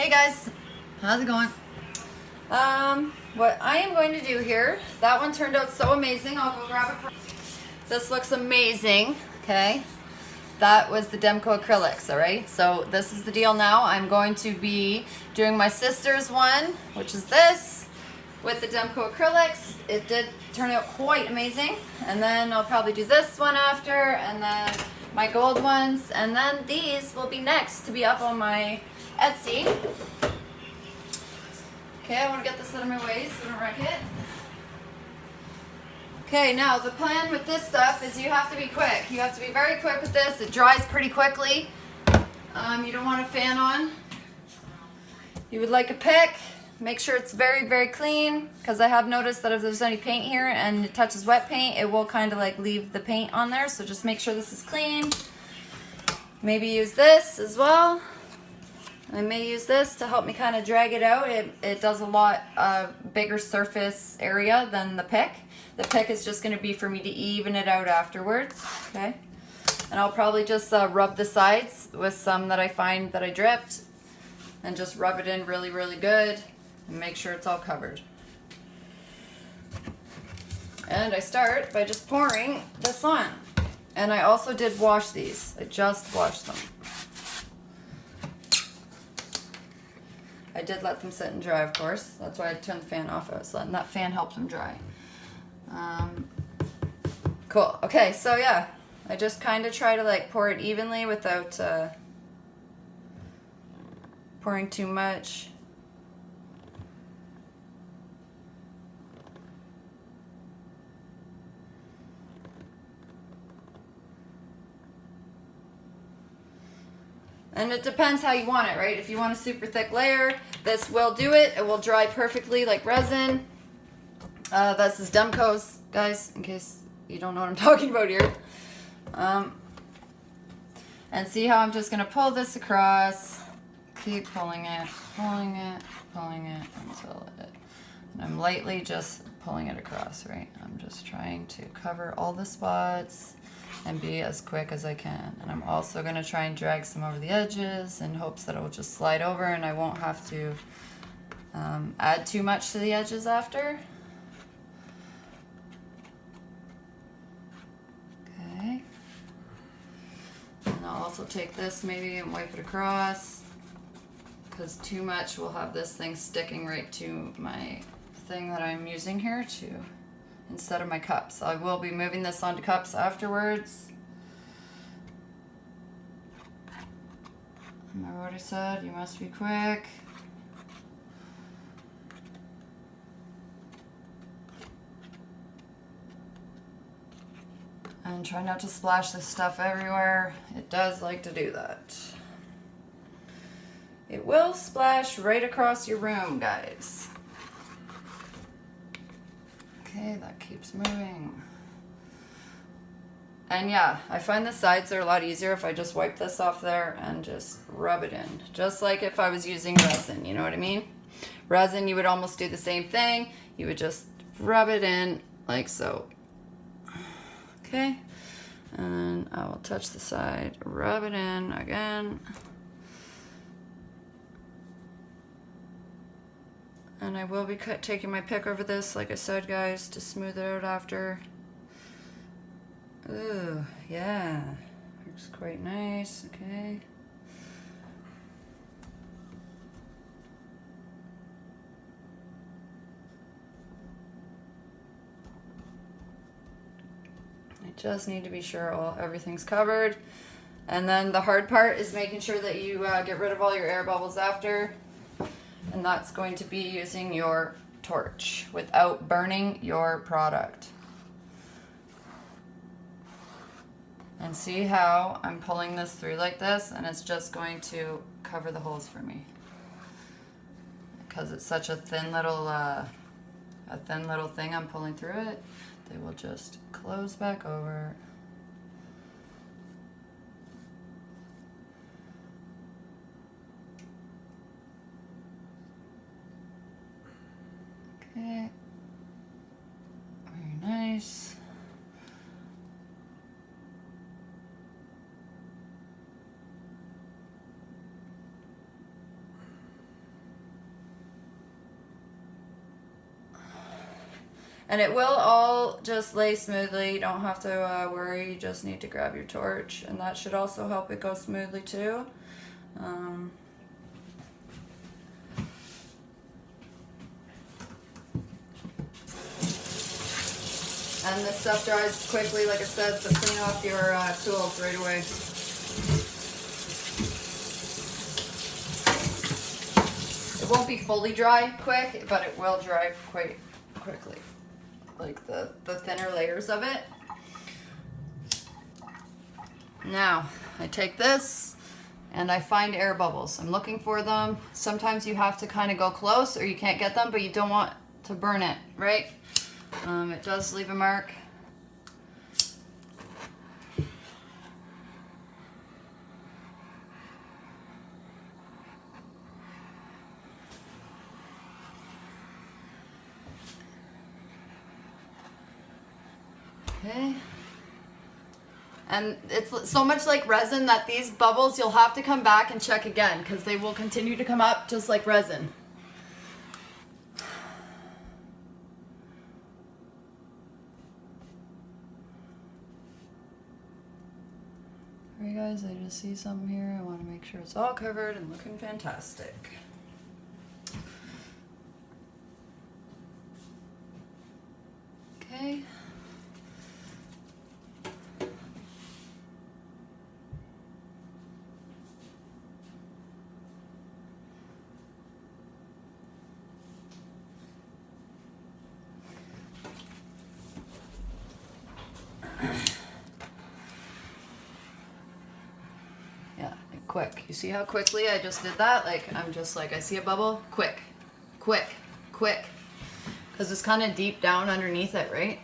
Hey guys, how's it going? What I am going to do here, that one turned out so amazing. I'll go grab it for this. Looks amazing. Okay, that was the Demco Acrylics. All right, so this is the deal now. I'm going to be doing my sister's one, which is this with the Demco Acrylics. It did turn out quite amazing, and then I'll probably do this one after, and then my gold ones, and then these will be next to be up on my Etsy. Okay, I want to get this out of my way so I don't wreck it. Okay, now the plan with this stuff is you have to be quick. You have to be very quick with this. It dries pretty quickly. You don't want a fan on. You would like a pick. Make sure it's very, very clean, because I have noticed that if there's any paint here and it touches wet paint, it will kind of like leave the paint on there. So just make sure this is clean. Maybe use this as well. I may use this to help me kind of drag it out. It does a lot bigger surface area than the pick. The pick is just going to be for me to even it out afterwards. Okay, and I'll probably just rub the sides with some that I find that I dripped, and just rub it in really, really good and make sure it's all covered. And I start by just pouring this on. And I also did wash these. I just washed them. I did let them sit and dry, of course. That's why I turned the fan off. I was letting that fan help them dry. Cool. Okay, so yeah, I just kind of try to like pour it evenly without pouring too much. And it depends how you want it, right? If you want a super thick layer, this will do it. It will dry perfectly like resin. This is Demco's, guys, in case you don't know what I'm talking about here. And see how I'm just going to pull this across. Keep pulling it, pulling it, pulling it until it... And I'm lightly just pulling it across, right? I'm just trying to cover all the spots and be as quick as I can. And I'm also going to try and drag some over the edges in hopes that it will just slide over and I won't have to add too much to the edges after. Okay. And I'll also take this maybe and wipe it across, because too much will have this thing sticking right to my thing that I'm using here to instead of my cups. I will be moving this onto cups afterwards. Remember what I said? You must be quick. And try not to splash this stuff everywhere. It does like to do that. It will splash right across your room, guys. Okay, that keeps moving. And yeah, I find the sides are a lot easier if I just wipe this off there and just rub it in. Just like if I was using resin, you know what I mean? Resin, you would almost do the same thing. You would just rub it in like so. Okay, and I will touch the side, rub it in again. And I will be taking my pick over this, like I said, guys, to smooth it out after. Ooh, yeah. Looks quite nice, okay. I just need to be sure everything's covered. And then the hard part is making sure that you get rid of all your air bubbles after. And that's going to be using your torch without burning your product. And see how I'm pulling this through like this, and it's just going to cover the holes for me. Because it's such a thin little thing I'm pulling through it, they will just close back over. Okay, very nice. And it will all just lay smoothly. You don't have to worry. You just need to grab your torch, and that should also help it go smoothly too. And this stuff dries quickly, like I said, so clean off your tools right away. It won't be fully dry quick, but it will dry quite quickly, like the thinner layers of it. Now, I take this and I find air bubbles. I'm looking for them. Sometimes you have to kind of go close or you can't get them, but you don't want to burn it, right? It does leave a mark. Okay. And it's so much like resin that these bubbles, you'll have to come back and check again because they will continue to come up just like resin. Alright guys, I just see something here. I want to make sure it's all covered and looking fantastic. Okay. Yeah, quick. You see how quickly I just did that? Like, I'm just like, I see a bubble, quick, quick, quick. Because it's kind of deep down underneath it, right?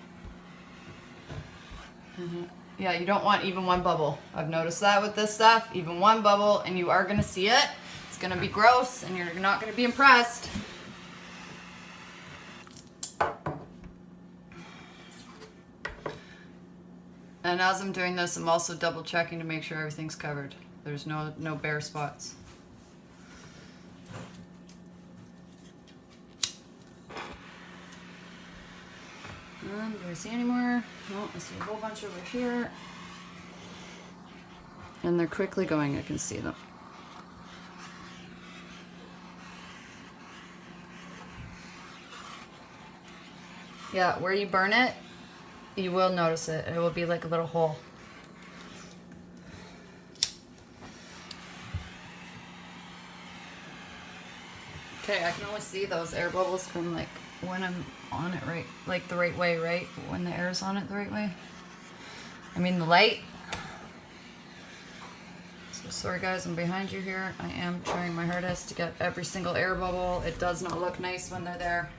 Yeah, you don't want even one bubble. I've noticed that with this stuff. Even one bubble, and you are going to see it. It's going to be gross, and you're not going to be impressed. And as I'm doing this, I'm also double checking to make sure everything's covered. There's no bare spots. Do I see any more? No, I see a whole bunch over here. And they're quickly going, I can see them. Yeah, where you burn it, you will notice it. It will be like a little hole. Okay, I can always see those air bubbles from like when I'm on it right, like the right way, right? When the air's on it the right way. I mean the light. So sorry guys, I'm behind you here. I am trying my hardest to get every single air bubble. It does not look nice when they're there.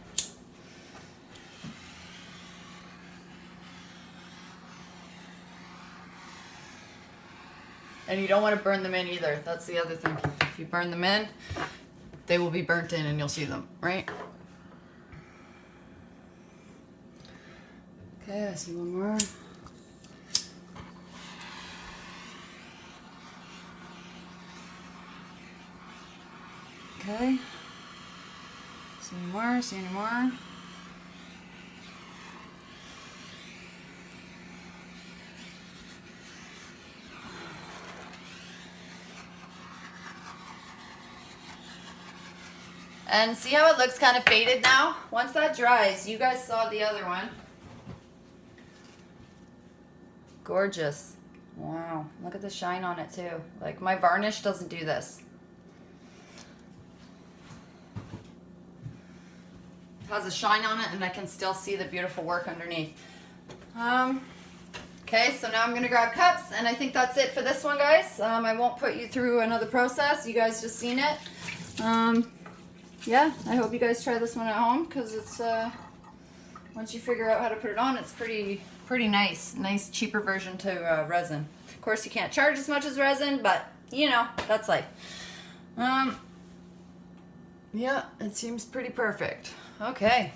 And you don't want to burn them in either. That's the other thing. If you burn them in, they will be burnt in and you'll see them, right? Okay, I see one more. Okay. See any more? See any more? And see how it looks kind of faded now? Once that dries, you guys saw the other one. Gorgeous. Wow, look at the shine on it too. Like my varnish doesn't do this. It has a shine on it and I can still see the beautiful work underneath. Okay, so now I'm gonna grab cups and I think that's it for this one, guys. I won't put you through another process. You guys just seen it. Yeah, I hope you guys try this one at home because it's, once you figure out how to put it on, it's pretty nice. Nice, cheaper version to resin. Of course, you can't charge as much as resin, but, you know, that's life. Yeah, it seems pretty perfect. Okay.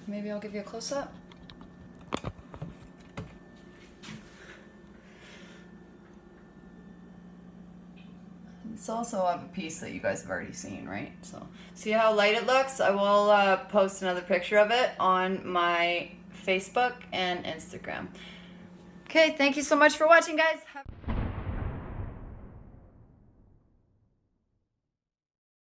Maybe I'll give you a close-up. It's also of a piece that you guys have already seen, right? So see how light it looks? I will post another picture of it on my Facebook and Instagram. Okay, thank you so much for watching, guys.